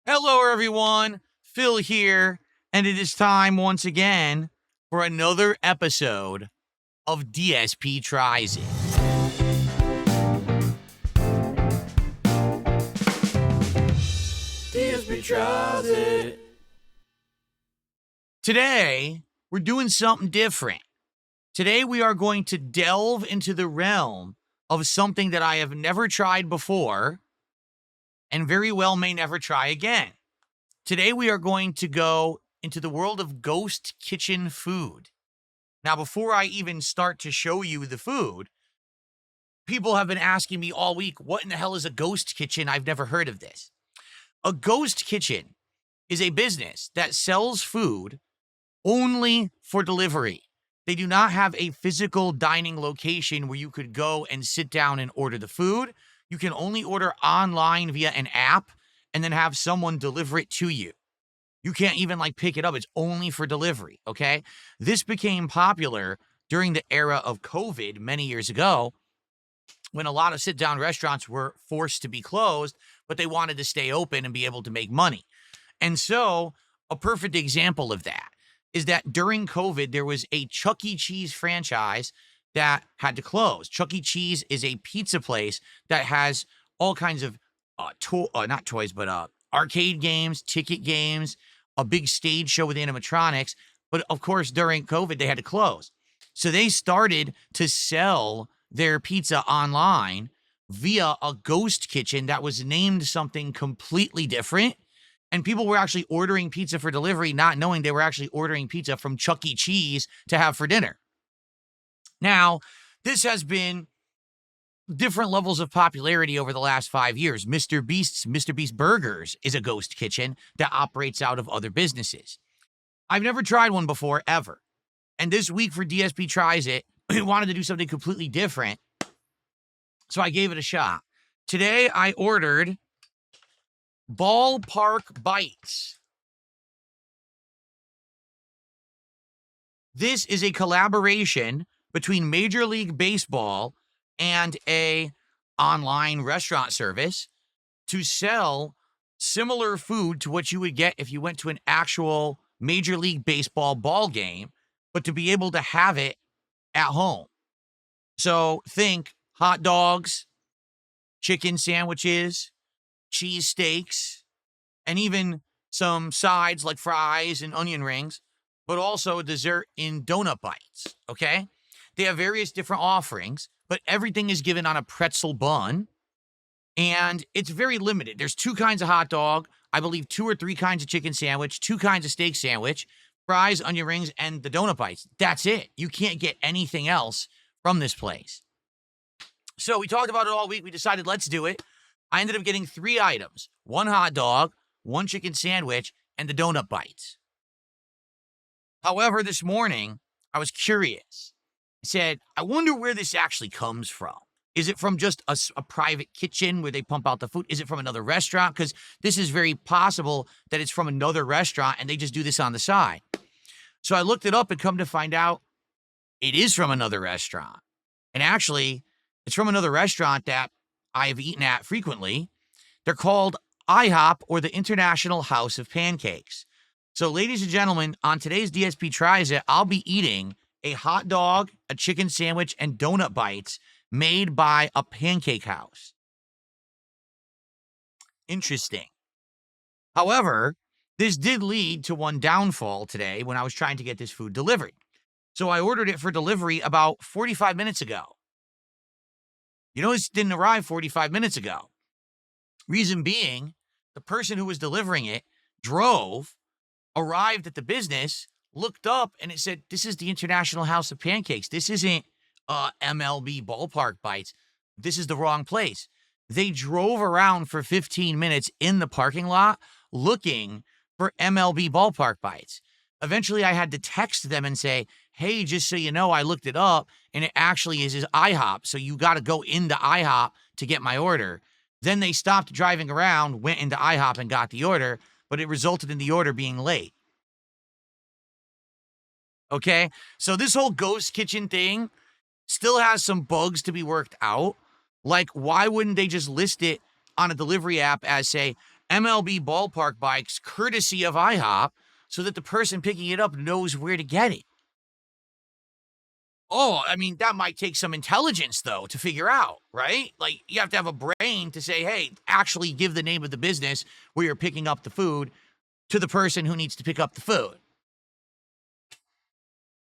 Hello, everyone. Phil here, and it is time once again for another episode of DSP Tries It. DSP Tries It. Today, we're doing something different. Today, we are going to delve into the realm of something that I have never tried before and very well may never try again. Today, we are going to go into the world of ghost kitchen food. Now, before I even start to show you the food, people have been asking me all week, what in the hell is a ghost kitchen? I've never heard of this. A ghost kitchen is a business that sells food only for delivery. They do not have a physical dining location where you could go and sit down and order the food. You can only order online via an app and then have someone deliver it to you. You can't even pick it up. It's only for delivery, okay? This became popular during the era of COVID many years ago when a lot of sit-down restaurants were forced to be closed, but they wanted to stay open and be able to make money. And so a perfect example of that is that during COVID, there was a Chuck E. Cheese franchise that had to close. Chuck E. Cheese is a pizza place that has all kinds of arcade games, ticket games, a big stage show with animatronics. But of course, during COVID, they had to close. So they started to sell their pizza online via a ghost kitchen that was named something completely different. And people were actually ordering pizza for delivery, not knowing they were actually ordering pizza from Chuck E. Cheese to have for dinner. Now, this has been different levels of popularity over the last 5 years. Mr. Beast Burgers is a ghost kitchen that operates out of other businesses. I've never tried one before, ever. And this week for DSP Tries It, we wanted to do something completely different. So I gave it a shot. Today, I ordered Ballpark Bites. This is a collaboration between Major League Baseball and a online restaurant service to sell similar food to what you would get if you went to an actual Major League Baseball ball game, but to be able to have it at home. So think hot dogs, chicken sandwiches, cheese steaks, and even some sides like fries and onion rings, but also a dessert in donut bites, okay? They have various different offerings, but everything is given on a pretzel bun, and it's very limited. There's 2 kinds of hot dog, I believe 2 or 3 kinds of chicken sandwich, 2 kinds of steak sandwich, fries, onion rings, and the donut bites. That's it. You can't get anything else from this place. So we talked about it all week. We decided let's do it. I ended up getting 3 items, 1 hot dog, 1 chicken sandwich, and the donut bites. However, this morning, I was curious. I said, I wonder where this actually comes from. Is it from just a private kitchen where they pump out the food? Is it from another restaurant? Because this is very possible that it's from another restaurant and they just do this on the side. So I looked it up and come to find out it is from another restaurant. And actually, it's from another restaurant that I've eaten at frequently. They're called IHOP, or the International House of Pancakes. So ladies and gentlemen, on today's DSP Tries It, I'll be eating a hot dog, a chicken sandwich, and donut bites made by a pancake house. Interesting. However, this did lead to one downfall today when I was trying to get this food delivered. So I ordered it for delivery about 45 minutes ago. You know, this didn't arrive 45 minutes ago. Reason being, the person who was delivering it arrived at the business, looked up, and it said, this is the International House of Pancakes. This isn't MLB Ballpark Bites. This is the wrong place. They drove around for 15 minutes in the parking lot looking for MLB Ballpark Bites. Eventually, I had to text them and say, hey, just so you know, I looked it up, and it actually is IHOP, so you got to go into IHOP to get my order. Then they stopped driving around, went into IHOP, and got the order, but it resulted in the order being late. Okay? So this whole ghost kitchen thing still has some bugs to be worked out. Like, why wouldn't they just list it on a delivery app as, say, MLB Ballpark Bites courtesy of IHOP so that the person picking it up knows where to get it. Oh, I mean, that might take some intelligence, though, to figure out, right? Like, you have to have a brain to say, hey, actually give the name of the business where you're picking up the food to the person who needs to pick up the food.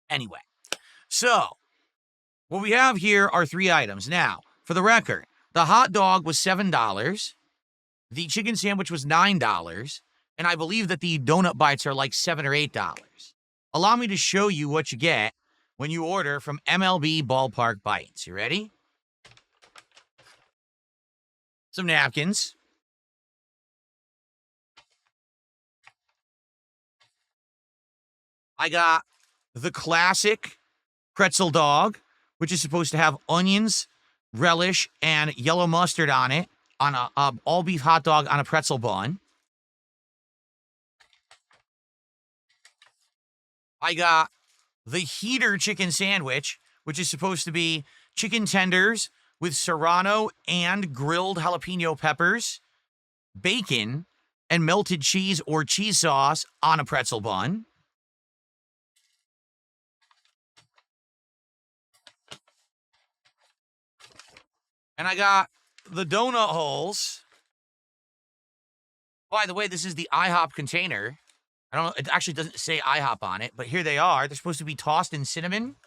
Anyway, so what we have here are 3 items. Now, for the record, the hot dog was $7, the chicken sandwich was $9, and I believe that the donut bites are like $7 or $8. Allow me to show you what you get when you order from MLB Ballpark Bites. You ready? Some napkins. I got the classic pretzel dog, which is supposed to have onions, relish, and yellow mustard on it, on a all-beef hot dog on a pretzel bun. I got the heater chicken sandwich, which is supposed to be chicken tenders with serrano and grilled jalapeno peppers, bacon, and melted cheese or cheese sauce on a pretzel bun. And I got the donut holes. By the way, this is the IHOP container. I don't know, it actually doesn't say IHOP on it, but here they are. They're supposed to be tossed in cinnamon.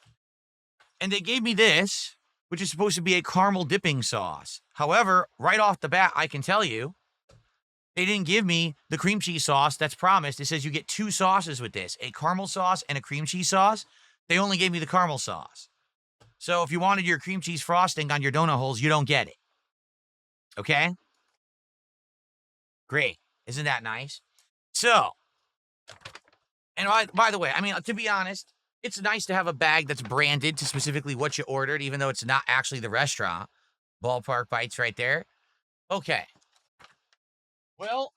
And they gave me this, which is supposed to be a caramel dipping sauce. However, right off the bat, I can tell you, they didn't give me the cream cheese sauce that's promised. It says you get 2 sauces with this, a caramel sauce and a cream cheese sauce. They only gave me the caramel sauce. So if you wanted your cream cheese frosting on your donut holes, you don't get it. Okay? Great. Isn't that nice? So, and by the way, I mean, to be honest, it's nice to have a bag that's branded to specifically what you ordered, even though it's not actually the restaurant. Ballpark Bites right there. Okay. Well,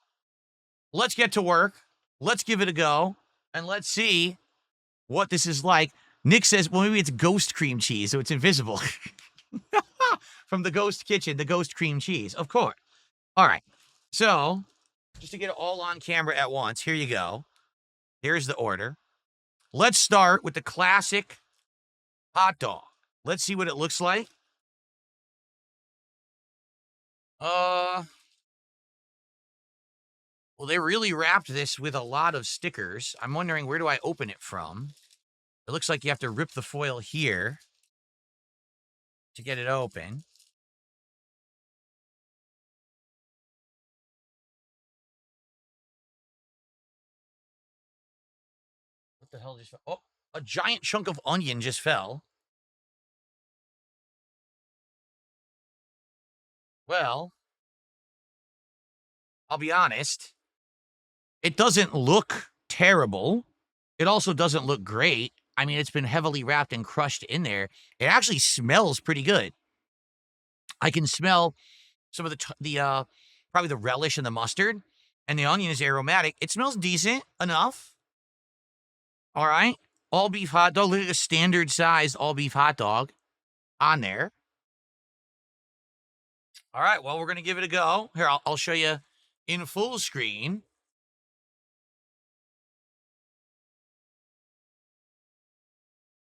let's get to work. Let's give it a go. And let's see what this is like. Nick says, well, maybe it's ghost cream cheese, so it's invisible. From the ghost kitchen, the ghost cream cheese. Of course. All right. So, just to get it all on camera at once, here you go. Here's the order. Let's start with the classic hot dog. Let's see what it looks like. Well, they really wrapped this with a lot of stickers. I'm wondering, where do I open it from? It looks like you have to rip the foil here to get it open. What the hell just fell? Oh, a giant chunk of onion just fell. Well, I'll be honest. It doesn't look terrible. It also doesn't look great. I mean, it's been heavily wrapped and crushed in there. It actually smells pretty good. I can smell some of the probably the relish and the mustard, and the onion is aromatic. It smells decent enough. All right. All beef hot dog. Look at a standard sized all beef hot dog on there. All right. Well, we're going to give it a go. Here, I'll show you in full screen.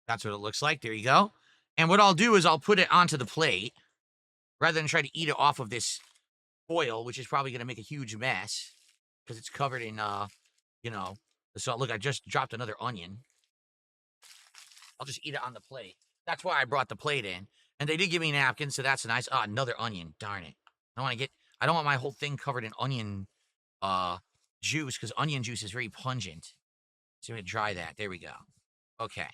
That's what it looks like. There you go. And what I'll do is I'll put it onto the plate rather than try to eat it off of this foil, which is probably going to make a huge mess because it's covered in, you know, the salt. Look, I just dropped another onion. I'll just eat it on the plate. That's why I brought the plate in. And they did give me napkins, so that's nice. Ah, another onion. Darn it. I don't want my whole thing covered in onion juice because onion juice is very pungent. So I'm going to dry that. There we go. Okay.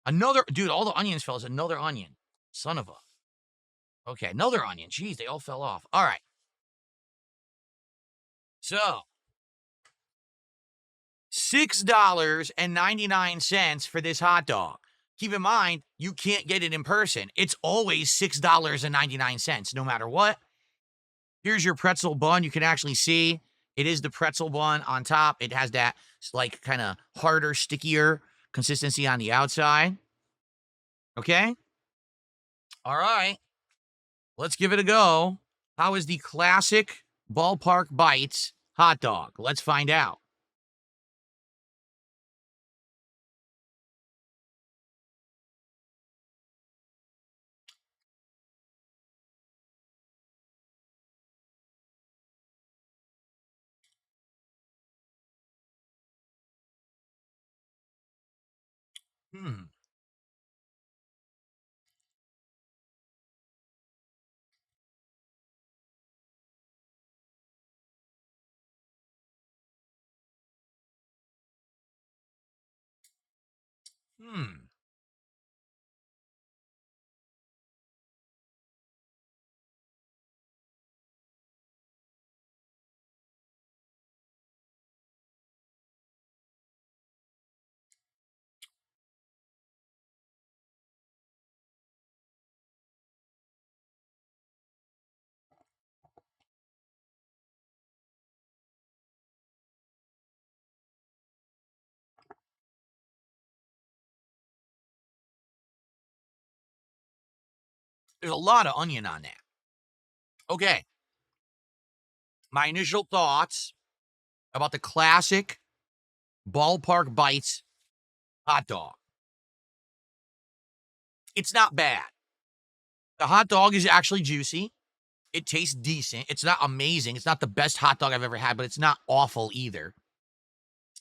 Dude, all the onions fell. Is another onion. Son of a. Okay, another onion. Jeez, they all fell off. All right. So, $6.99 for this hot dog. Keep in mind, you can't get it in person. It's always $6.99, no matter what. Here's your pretzel bun. You can actually see it is the pretzel bun on top. It has that, like, kind of harder, stickier consistency on the outside. Okay? All right. Let's give it a go. How is the classic Ballpark Bites hot dog? Let's find out. Hmm. Hmm. There's a lot of onion on that. Okay. My initial thoughts about the classic Ballpark Bites hot dog. It's not bad. The hot dog is actually juicy. It tastes decent. It's not amazing. It's not the best hot dog I've ever had, but it's not awful either.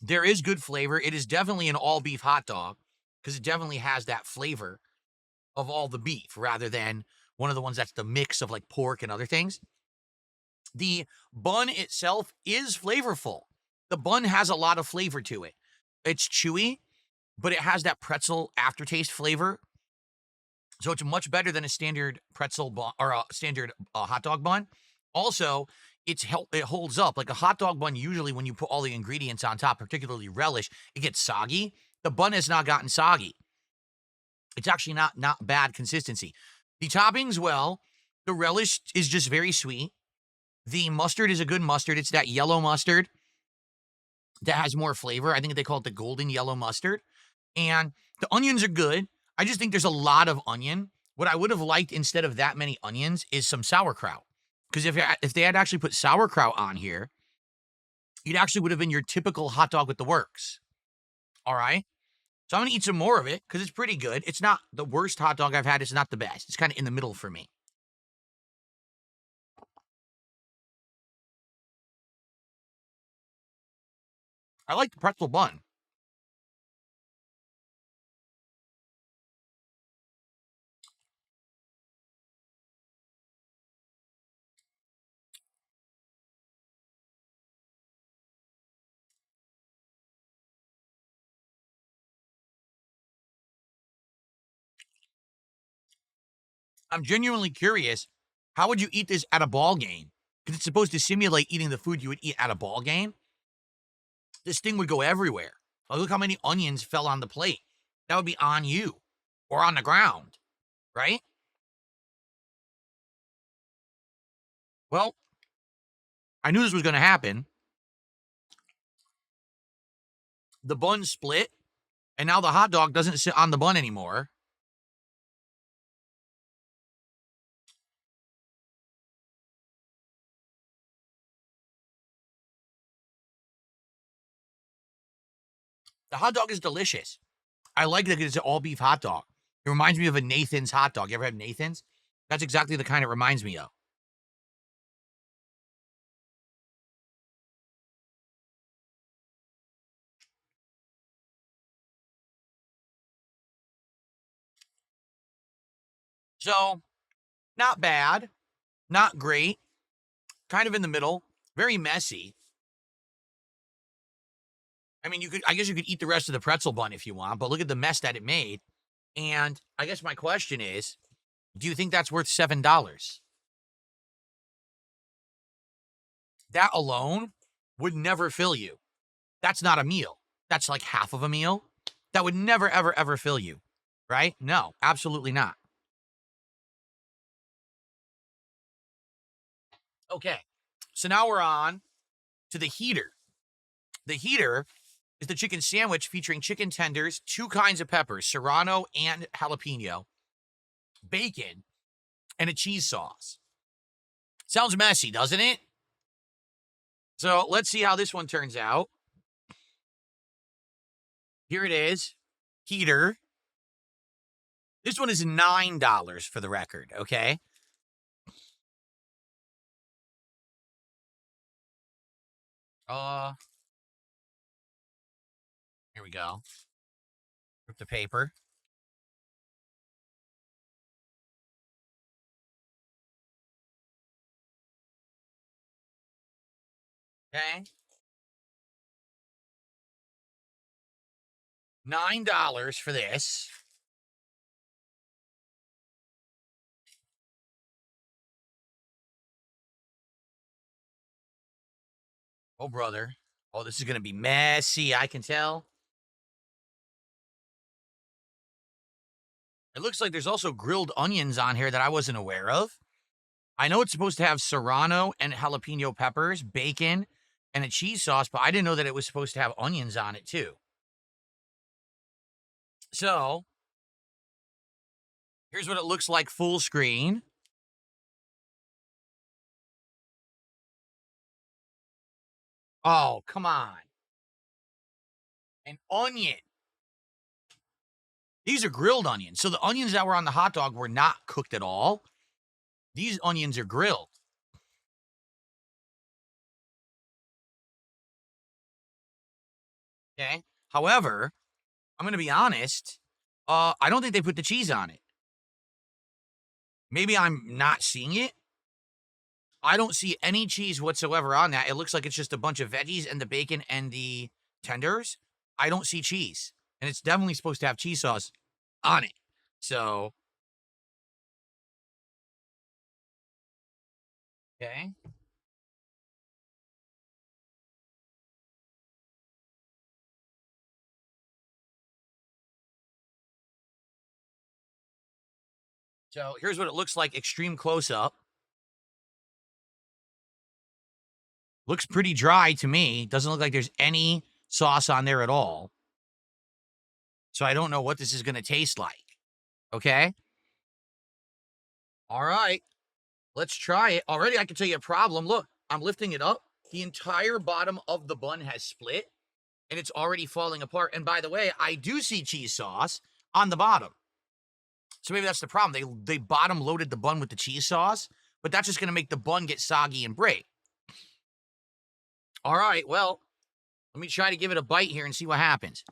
There is good flavor. It is definitely an all beef hot dog because it definitely has that flavor of all the beef rather than one of the ones that's the mix of like pork and other things. The bun itself is flavorful. The bun has a lot of flavor to it. It's chewy, but it has that pretzel aftertaste flavor. So it's much better than a standard pretzel bun or a standard hot dog bun. Also, it holds up. Like a hot dog bun, usually when you put all the ingredients on top, particularly relish, it gets soggy. The bun has not gotten soggy. It's actually not bad consistency. The toppings, well, the relish is just very sweet. The mustard is a good mustard. It's that yellow mustard that has more flavor. I think they call it the golden yellow mustard. And the onions are good. I just think there's a lot of onion. What I would have liked instead of that many onions is some sauerkraut. Because if they had actually put sauerkraut on here, it actually would have been your typical hot dog with the works. All right. So I'm going to eat some more of it because it's pretty good. It's not the worst hot dog I've had. It's not the best. It's kind of in the middle for me. I like the pretzel bun. I'm genuinely curious. How would you eat this at a ball game? Because it's supposed to simulate eating the food you would eat at a ball game. This thing would go everywhere. Like, look how many onions fell on the plate. That would be on you or on the ground, right? Well, I knew this was going to happen. The bun split, and now the hot dog doesn't sit on the bun anymore. The hot dog is delicious. I like that it's an all beef hot dog. It reminds me of a Nathan's hot dog. You ever had Nathan's? That's exactly the kind it reminds me of. So, not bad, not great, kind of in the middle, very messy. I mean, I guess you could eat the rest of the pretzel bun if you want, but look at the mess that it made. And I guess my question is, do you think that's worth $7? That alone would never fill you. That's not a meal. That's like half of a meal. That would never, ever, ever fill you, right? No, absolutely not. Okay, so now we're on to the heater. The heater is the chicken sandwich featuring chicken tenders, two kinds of peppers, serrano and jalapeno, bacon, and a cheese sauce. Sounds messy, doesn't it? So let's see how this one turns out. Here it is. Heater. This one is $9 for the record, okay? Here we go. Rip the paper. Okay. $9 for this. Oh, brother. Oh, this is going to be messy, I can tell. It looks like there's also grilled onions on here that I wasn't aware of. I know it's supposed to have serrano and jalapeno peppers, bacon, and a cheese sauce, but I didn't know that it was supposed to have onions on it too. So, here's what it looks like full screen. Oh, come on. An onion. These are grilled onions. So the onions that were on the hot dog were not cooked at all. These onions are grilled. Okay. However, I'm going to be honest. I don't think they put the cheese on it. Maybe I'm not seeing it. I don't see any cheese whatsoever on that. It looks like it's just a bunch of veggies and the bacon and the tenders. I don't see cheese. And it's definitely supposed to have cheese sauce on it. So, okay. So, here's what it looks like extreme close up. Looks pretty dry to me. Doesn't look like there's any sauce on there at all. So, I don't know what this is going to taste like. Okay. All right. Let's try it. Already, I can tell you a problem. Look, I'm lifting it up. The entire bottom of the bun has split and it's already falling apart. And by the way, I do see cheese sauce on the bottom. So maybe that's the problem. They bottom loaded the bun with the cheese sauce, but that's just going to make the bun get soggy and break. All right, well, let me try to give it a bite here and see what happens.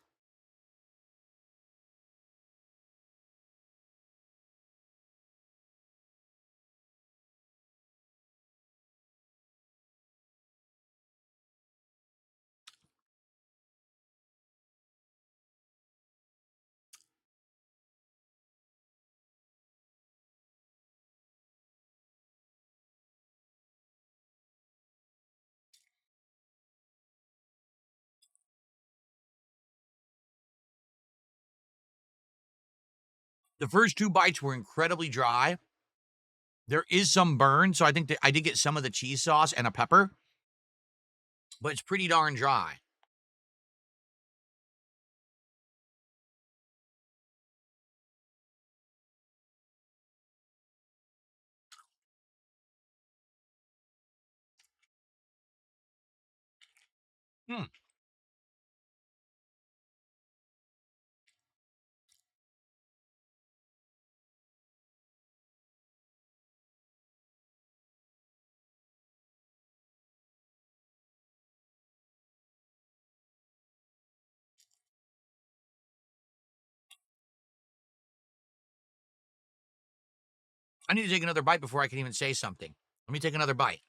The first two bites were incredibly dry. There is some burn, so I think that I did get some of the cheese sauce and a pepper, but it's pretty darn dry. Hmm. I need to take another bite before I can even say something. Let me take another bite.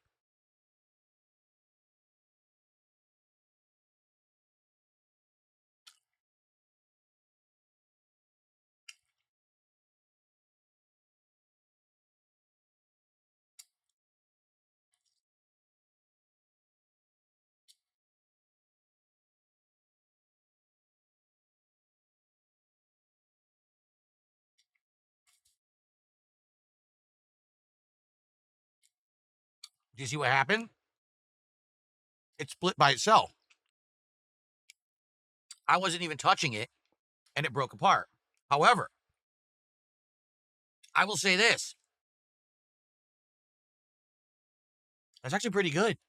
Do you see what happened? It split by itself. I wasn't even touching it, and it broke apart. However, I will say this. That's actually pretty good.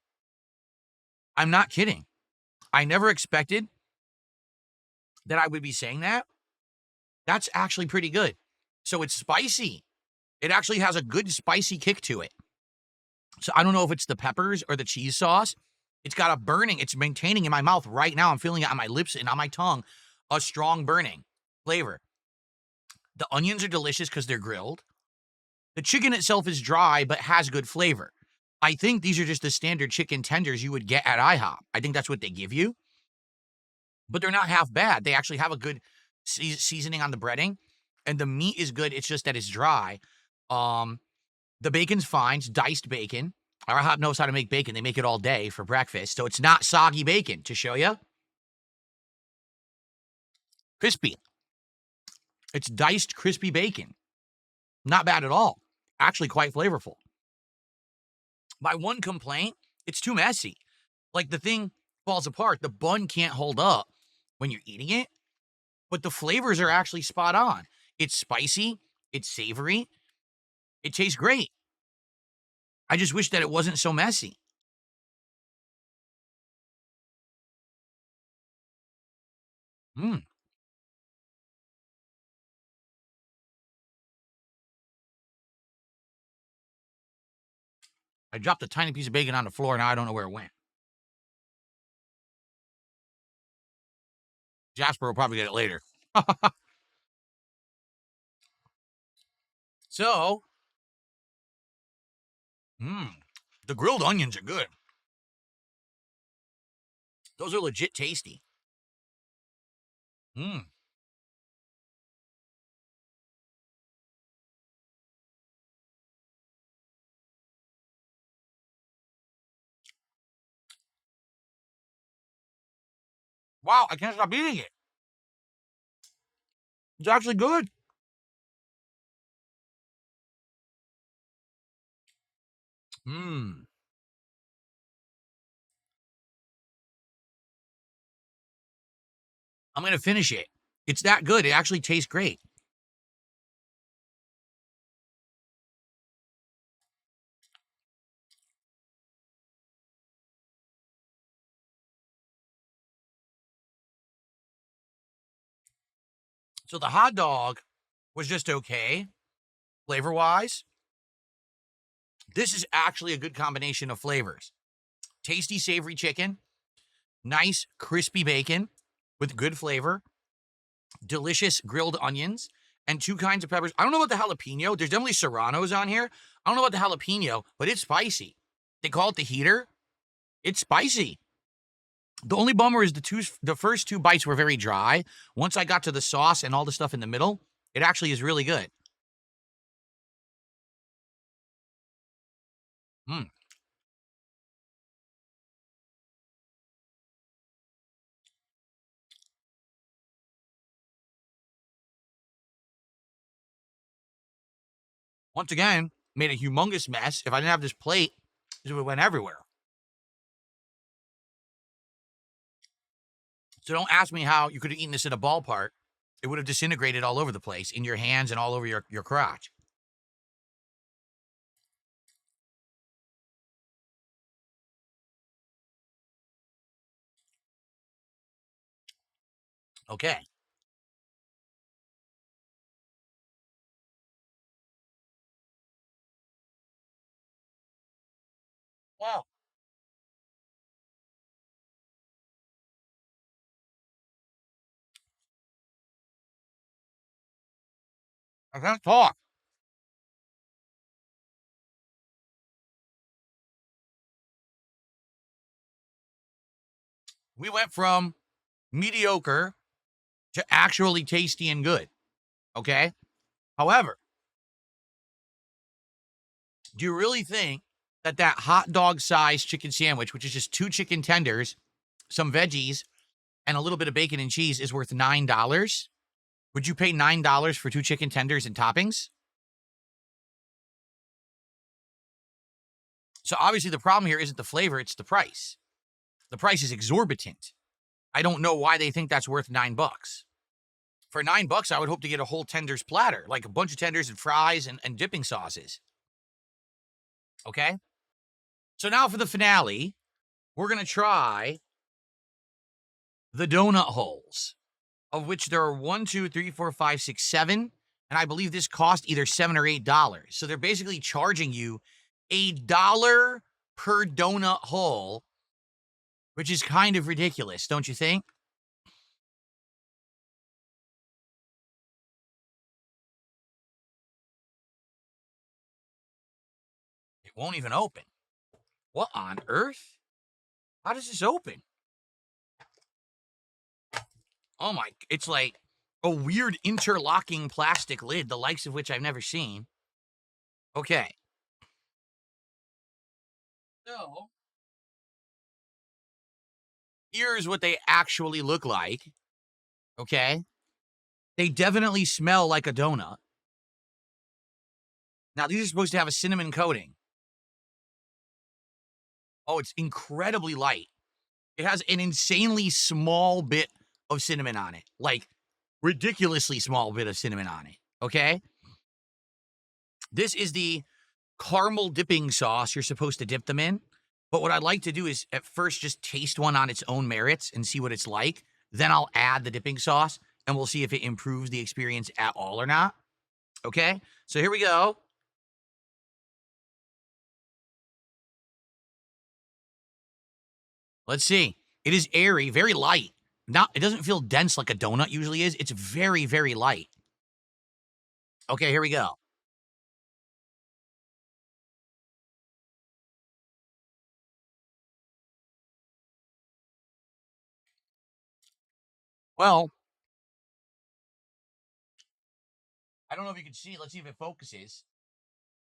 I'm not kidding. I never expected that I would be saying that. That's actually pretty good. So it's spicy. It actually has a good spicy kick to it. So I don't know if it's the peppers or the cheese sauce. It's got a burning. It's maintaining in my mouth right now. I'm feeling it on my lips and on my tongue, a strong burning flavor. The onions are delicious because they're grilled. The chicken itself is dry but has good flavor. I think these are just the standard chicken tenders you would get at IHOP. I think that's what they give you. But they're not half bad. They actually have a good seasoning on the breading, and the meat is good. It's just that it's dry. The bacon's fine. It's diced bacon. IHOP knows how to make bacon. They make it all day for breakfast, so it's not soggy bacon. To show you, crispy. It's diced crispy bacon. Not bad at all. Actually, quite flavorful. My one complaint, it's too messy. Like the thing falls apart. The bun can't hold up when you're eating it, but the flavors are actually spot on. It's spicy. It's savory. It tastes great. I just wish that it wasn't so messy. Mmm. I dropped a tiny piece of bacon on the floor. Now I don't know where it went. Jasper will probably get it later. So, the grilled onions are good. Those are legit tasty. Mmm. Wow, I can't stop eating it. It's actually good. Mmm. I'm going to finish it. It's that good. It actually tastes great. So the hot dog was just okay, flavor wise. This is actually a good combination of flavors. Tasty, savory chicken, nice, crispy bacon with good flavor, delicious grilled onions, and two kinds of peppers. I don't know about the jalapeno. There's definitely serranos on here. I don't know about the jalapeno, but it's spicy. They call it the heater. It's spicy. The only bummer is the first two bites were very dry. Once I got to the sauce and all the stuff in the middle, it actually is really good. Mm. Once again, made a humongous mess. If I didn't have this plate, it would have went everywhere. So don't ask me how you could have eaten this in a ballpark. It would have disintegrated all over the place, in your hands and all over your crotch. Okay. Wow. I can't talk. We went from mediocre to actually tasty and good. Okay. However, do you really think that that hot dog sized chicken sandwich, which is just two chicken tenders, some veggies, and a little bit of bacon and cheese, is worth $9? Would you pay $9 for two chicken tenders and toppings? So obviously the problem here isn't the flavor, it's the price. The price is exorbitant. I don't know why they think that's worth $9. For $9, I would hope to get a whole tenders platter, like a bunch of tenders and fries and dipping sauces. Okay? So now for the finale. we're going to try the donut holes, of which there are 1, 2, 3, 4, 5, 6, 7. And I believe this cost either $7 or $8. So they're basically charging you $1 per donut hole, which is kind of ridiculous, don't you think? It won't even open. What on earth? How does this open? Oh my, it's like a weird interlocking plastic lid, the likes of which I've never seen. Okay. So, here's what they actually look like. Okay. They definitely smell like a donut. Now, these are supposed to have a cinnamon coating. Oh, it's incredibly light. It has an insanely small bit of cinnamon on it. Like, ridiculously small bit of cinnamon on it. Okay? This is the caramel dipping sauce you're supposed to dip them in. But what I'd like to do is at first just taste one on its own merits and see what it's like. Then I'll add the dipping sauce and we'll see if it improves the experience at all or not. Okay? So here we go. Let's see. It is airy, very light. It doesn't feel dense like a donut usually is. It's very, very light. Okay, here we go. Well, I don't know if you can see. Let's see if it focuses.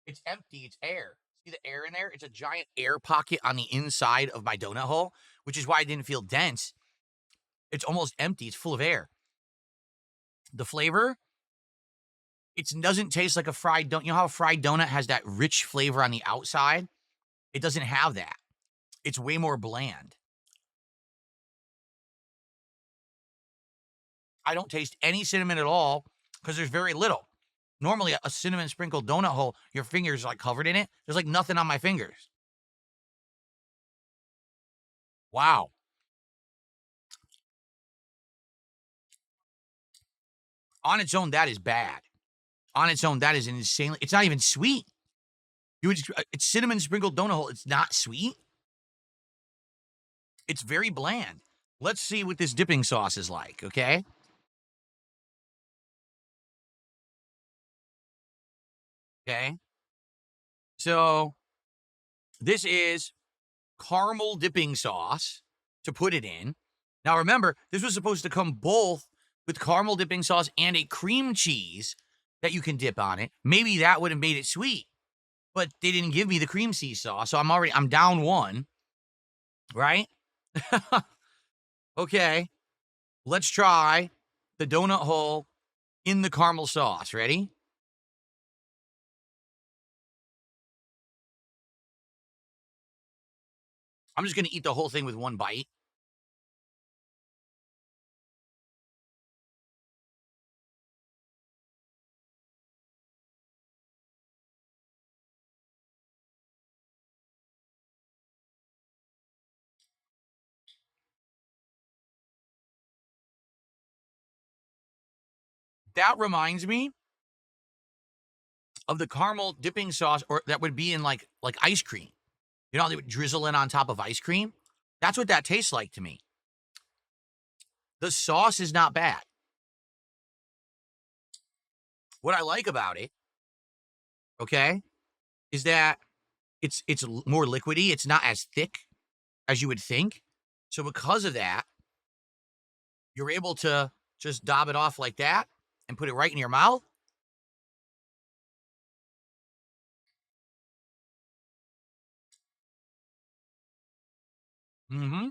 It's empty. It's air. See the air in there? It's a giant air pocket on the inside of my donut hole, which is why I didn't feel dense. It's almost empty. It's full of air. The flavor, it doesn't taste like a fried donut. You know how a fried donut has that rich flavor on the outside? It doesn't have that. It's way more bland. I don't taste any cinnamon at all because there's very little. Normally, a cinnamon sprinkled donut hole, your fingers are like covered in it. There's like nothing on my fingers. Wow. On its own, that is bad. On its own, that is insanely. It's not even sweet. It's cinnamon sprinkled donut hole. It's not sweet. It's very bland. Let's see what this dipping sauce is like, okay? Okay. So this is caramel dipping sauce to put it in. Now remember, this was supposed to come both with caramel dipping sauce and a cream cheese that you can dip on it. Maybe that would have made it sweet, but they didn't give me the cream cheese sauce, so I'm down one, right? Okay, let's try the donut hole in the caramel sauce. Ready? I'm just gonna eat the whole thing with one bite. That reminds me of the caramel dipping sauce, or that would be in like ice cream. You know how they would drizzle in on top of ice cream? That's what that tastes like to me. The sauce is not bad. What I like about it, okay, is that it's more liquidy. It's not as thick as you would think. So because of that, you're able to just dob it off like that and put it right in your mouth. Mm-hmm.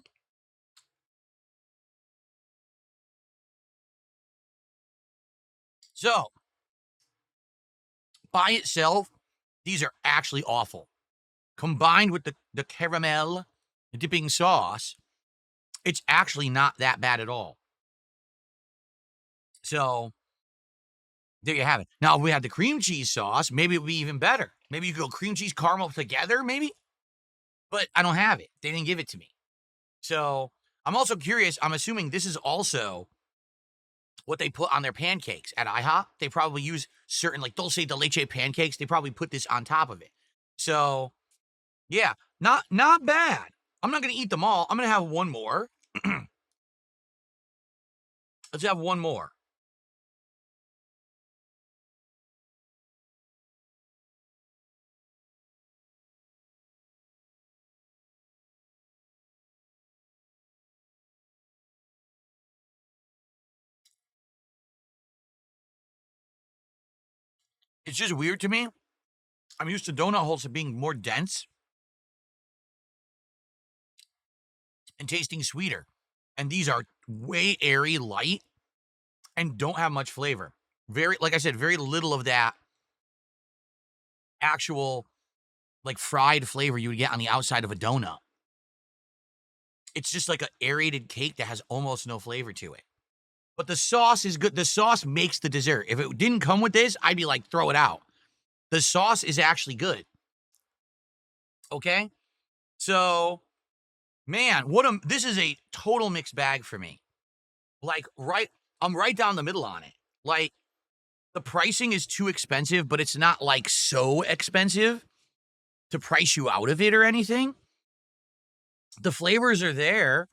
So by itself, these are actually awful. Combined with the caramel dipping sauce, it's actually not that bad at all. So there you have it. Now, if we had the cream cheese sauce, maybe it would be even better. Maybe you could go cream cheese caramel together, maybe. But I don't have it. They didn't give it to me. So I'm also curious. I'm assuming this is also what they put on their pancakes at IHOP. They probably use certain like dulce de leche pancakes. They probably put this on top of it. So yeah, not bad. I'm not gonna eat them all. I'm gonna have one more. Let's have one more. It's just weird to me. I'm used to donut holes being more dense and tasting sweeter. And these are way airy, light, and don't have much flavor. Very, like I said, very little of that actual like fried flavor you would get on the outside of a donut. It's just like an aerated cake that has almost no flavor to it. But the sauce is good. The sauce makes the dessert. If it didn't come with this, I'd be like, throw it out. The sauce is actually good. Okay? So, man, this is a total mixed bag for me. Like, I'm right down the middle on it. Like, the pricing is too expensive, but it's not like so expensive to price you out of it or anything. The flavors are there.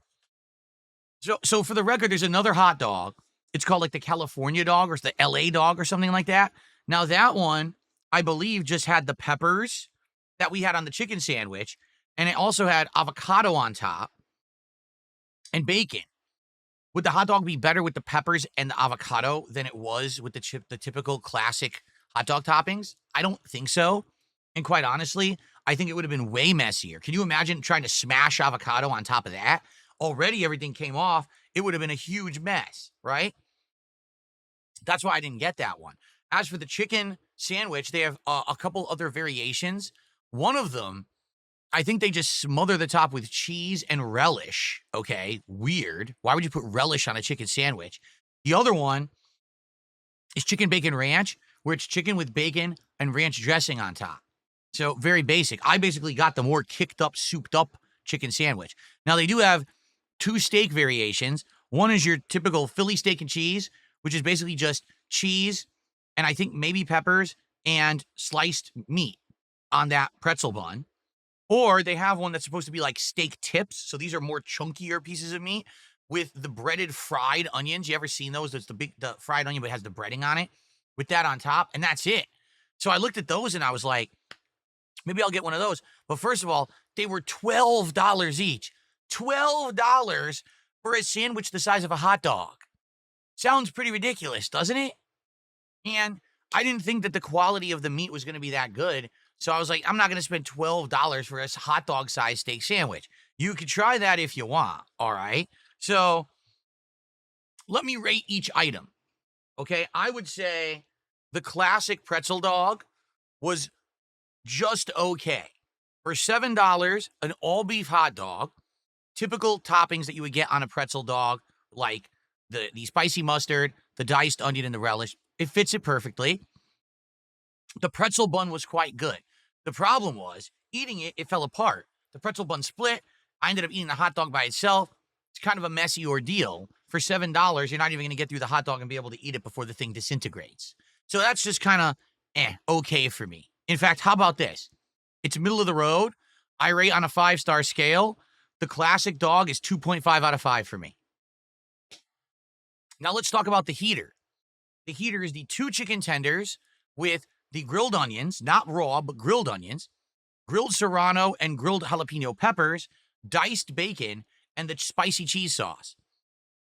So for the record, there's another hot dog. It's called like the California dog or the LA dog or something like that. Now that one, I believe, just had the peppers that we had on the chicken sandwich, and it also had avocado on top and bacon. Would the hot dog be better with the peppers and the avocado than it was with the typical classic hot dog toppings? I don't think so. And quite honestly, I think it would have been way messier. Can you imagine trying to smash avocado on top of that? Already everything came off. It would have been a huge mess, right? That's why I didn't get that one. As for the chicken sandwich, they have a couple other variations. One of them, I think they just smother the top with cheese and relish. Okay, weird. Why would you put relish on a chicken sandwich? The other one is chicken bacon ranch, where it's chicken with bacon and ranch dressing on top. So very basic. I basically got the more kicked up, souped up chicken sandwich. Now they do have two steak variations. One is your typical Philly steak and cheese, which is basically just cheese and I think maybe peppers and sliced meat on that pretzel bun. Or they have one that's supposed to be like steak tips. So these are more chunkier pieces of meat with the breaded fried onions. You ever seen those? There's the fried onion, but it has the breading on it with that on top. And that's it. So I looked at those and I was like, maybe I'll get one of those. But first of all, they were $12 each. $12 for a sandwich the size of a hot dog. Sounds pretty ridiculous, doesn't it? And I didn't think that the quality of the meat was going to be that good. So I was like, I'm not going to spend $12 for a hot dog size steak sandwich. You could try that if you want. All right. So let me rate each item. Okay. I would say the classic pretzel dog was just okay. For $7, an all beef hot dog, typical toppings that you would get on a pretzel dog, like the spicy mustard, the diced onion, and the relish. It fits it perfectly. The pretzel bun was quite good. The problem was, eating it, it fell apart. The pretzel bun split. I ended up eating the hot dog by itself. It's kind of a messy ordeal. For $7, you're not even going to get through the hot dog and be able to eat it before the thing disintegrates. So that's just kind of okay for me. In fact, how about this? It's middle of the road. I rate on a 5-star scale. The classic dog is 2.5 out of 5 for me. Now let's talk about the heater. The heater is the 2 chicken tenders with the grilled onions, not raw, but grilled onions, grilled serrano and grilled jalapeno peppers, diced bacon, and the spicy cheese sauce.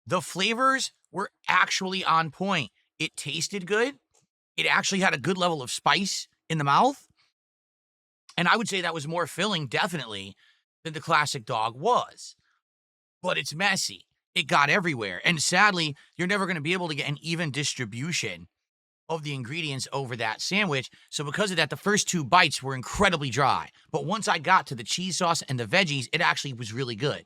The flavors were actually on point. It tasted good. It actually had a good level of spice in the mouth. And I would say that was more filling, definitely, than the classic dog was. But it's messy. It got everywhere. And sadly, you're never going to be able to get an even distribution of the ingredients over that sandwich. So because of that, the first 2 bites were incredibly dry. But once I got to the cheese sauce and the veggies, it actually was really good.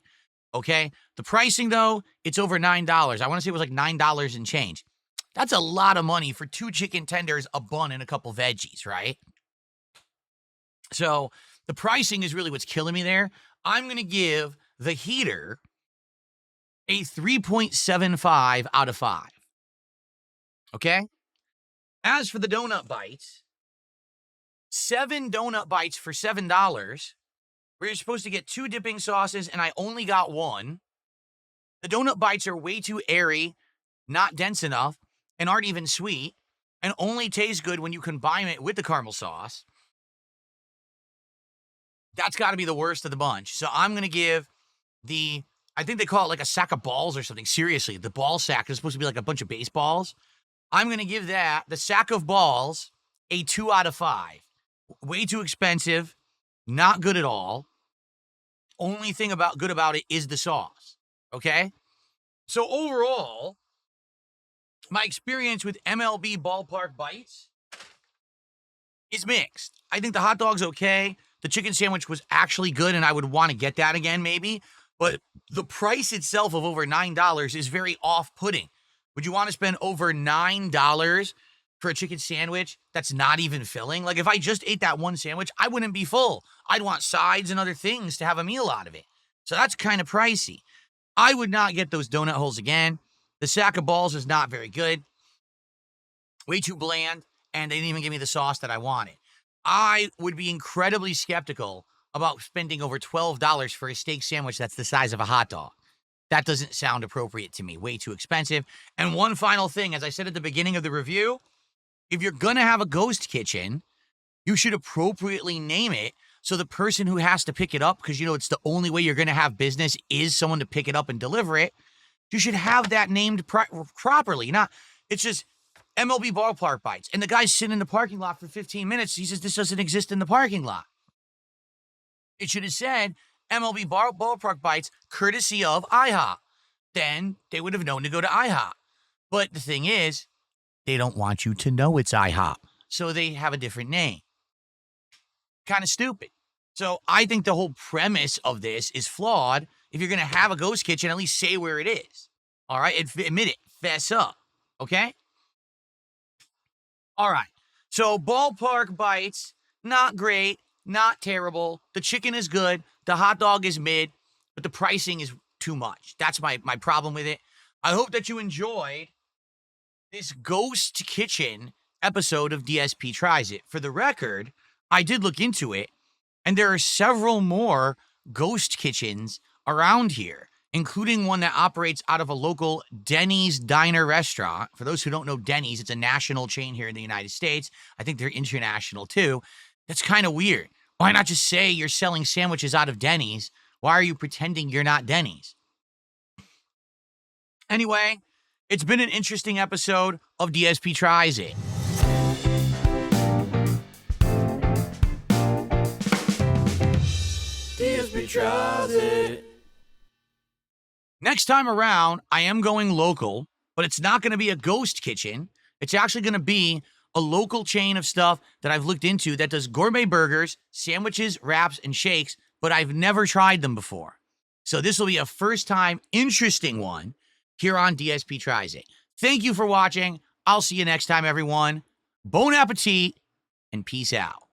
Okay? The pricing, though, it's over $9. I want to say it was like $9 and change. That's a lot of money for 2 chicken tenders, a bun, and a couple veggies, right? So the pricing is really what's killing me there. I'm going to give the heater a 3.75 out of 5. Okay? As for the donut bites, 7 donut bites for $7, where you're supposed to get 2 dipping sauces, and I only got 1. The donut bites are way too airy, not dense enough, and aren't even sweet, and only taste good when you combine it with the caramel sauce. That's got to be the worst of the bunch. So I'm going to give I think they call it like a sack of balls or something. Seriously, the ball sack is supposed to be like a bunch of baseballs. I'm going to give the sack of balls, a 2 out of 5. Way too expensive, not good at all. Only thing good about it is the sauce, okay? So overall, my experience with MLB Ballpark Bites is mixed. I think the hot dog's okay. The chicken sandwich was actually good, and I would want to get that again maybe. But the price itself of over $9 is very off-putting. Would you want to spend over $9 for a chicken sandwich that's not even filling? Like, if I just ate that one sandwich, I wouldn't be full. I'd want sides and other things to have a meal out of it. So that's kind of pricey. I would not get those donut holes again. The sack of balls is not very good. Way too bland, and they didn't even give me the sauce that I wanted. I would be incredibly skeptical about spending over $12 for a steak sandwich that's the size of a hot dog. That doesn't sound appropriate to me. Way too expensive. And one final thing, as I said at the beginning of the review, if you're going to have a ghost kitchen, you should appropriately name it so the person who has to pick it up, because it's the only way you're going to have business is someone to pick it up and deliver it. You should have that named properly. It's just MLB Ballpark Bites. And the guy's sitting in the parking lot for 15 minutes. He says this doesn't exist in the parking lot. It should have said MLB Ballpark Bites, courtesy of IHOP. Then they would have known to go to IHOP. But the thing is, they don't want you to know it's IHOP. So they have a different name. Kind of stupid. So I think the whole premise of this is flawed. If you're going to have a ghost kitchen, at least say where it is. All right? Admit it. Fess up. Okay? All right. So Ballpark Bites, not great, not terrible. The chicken is good. The hot dog is mid, but the pricing is too much. That's my problem with it. I hope that you enjoyed this ghost kitchen episode of DSP Tries It. For the record, I did look into it, and there are several more ghost kitchens around here, including one that operates out of a local Denny's diner restaurant. For those who don't know Denny's, it's a national chain here in the United States. I think they're international too. That's kind of weird. Why not just say you're selling sandwiches out of Denny's? Why are you pretending you're not Denny's? Anyway, it's been an interesting episode of DSP Tries It. DSP tries it. Next time around, I am going local, but it's not going to be a ghost kitchen. It's actually going to be a local chain of stuff that I've looked into that does gourmet burgers, sandwiches, wraps, and shakes, but I've never tried them before. So this will be a first-time, interesting one here on DSP Tries It. Thank you for watching. I'll see you next time, everyone. Bon appetit, and peace out.